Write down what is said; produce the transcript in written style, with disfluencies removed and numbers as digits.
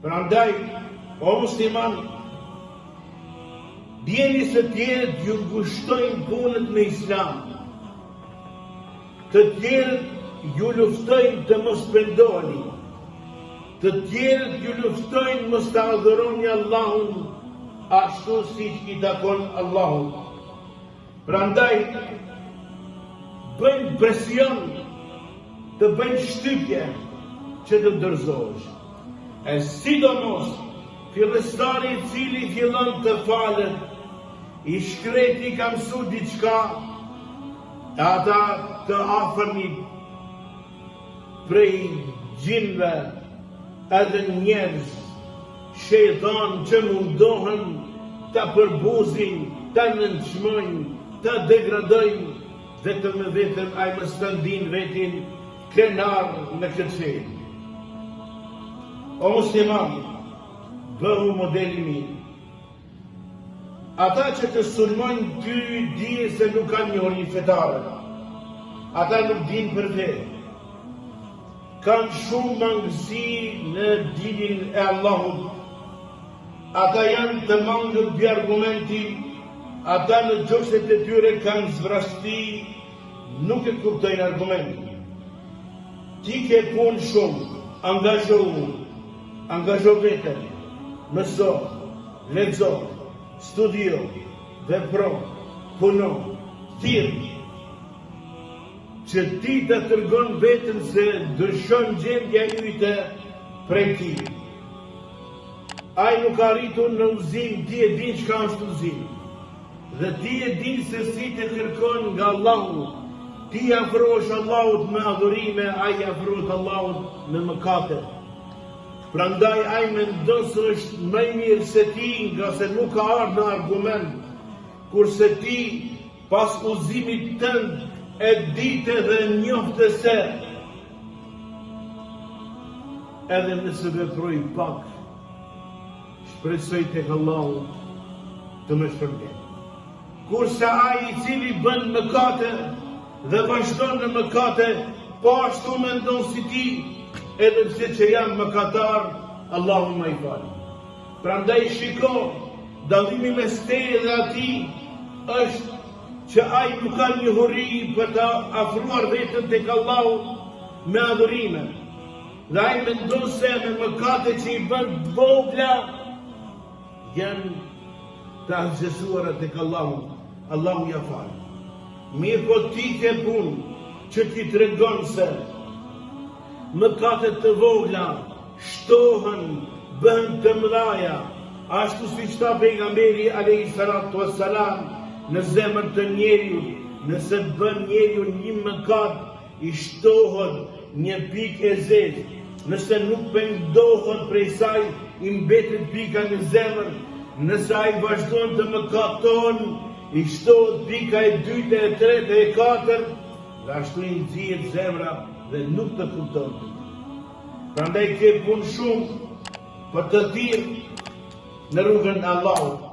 Prandaj, o musliman, djeni se tjerët ju ngushtojnë punët me islam. Të tjerët ju luftojnë të mos pendoheni. Të tjerët ju luftojnë mos të adhuroni Allahun ashtu siç i takon Allahut. Prandaj, bëjnë presion, të bëjnë shtypje që të ndërzohesh. E sidomos, fillestari i cili fillon të falet, i shkreti ka mësu diçka, ata të afërmit prej gjinve, edhe njerëz, shejtan që mundohen ta përbuzin, ta nënçmojnë, ta degradojnë, vetëm e vetëm ai mos të ndin vetin krenar në këtë shenjë. O musliman, bëhu modeli mirë. Ata që të sulmojnë ty dije se nuk kanë njohuri fetare. Ata nuk dinë për vetë. Kanë shumë mangësi në dinin e Allahut. Ata janë të mangët bi argumenti. Ata në gjokset e tyre kanë zvrasti, nuk e kuptojnë argumenti. Ti ke punë shumë, angazho vetën, mëso, lexo, studio, vepro, puno, thirr, që ti të tregon veten se dëshon gjendja yte prej ti. Ai nuk arritur në udhëzim, ti e din çka është udhëzim. Dhe ti e din se si të kërkon nga Allahu. Ti afrohesh Allahut me adhurime, ai afrohet Allahut me mëkate. Prandaj ai mendon se është më i mirë se ti, nga se nuk ka ardhur në argument, kurse ti pas udhëzimit tënd e ditë dhe njofte se edhe nëse veproj pak, shpresoj tek Allahu të më shpërblet. Kurse ai i cili bën mëkate dhe vazhdon në mëkate, po ashtu mendon si ti, edhe pse që jam mëkatar, Allahu më i fal. Prandaj shiko, dallimi mes teje dhe atij është që ai nuk ka njohuri për të afruar veten tek Allahu me adhurime. Dhe ai mendon se me mëkate që i bën të vogla janë të aksesuara tek Allahu. Allahu ja fal. Mirë po ti ke punë që ti tregon se mëkatet të vogla shtohen, bëhen të mëdha, ashtu siç tha pejgamberi alayhi salatu wassalam, në zemër të njeriu, nëse bën njeriu një mëkat, i shtohet një pikë e zezë. Nëse nuk pendohet prej saj, i mbetet pika në zemër. Nëse ai vazhdon të mëkaton, i shtohet pika e dytë, e tretë, e katërt, dhe ashtu i nxihet zemra dhe nuk të kupton. Prandaj ke punë shumë për të thirrë në rrugën e Allahut.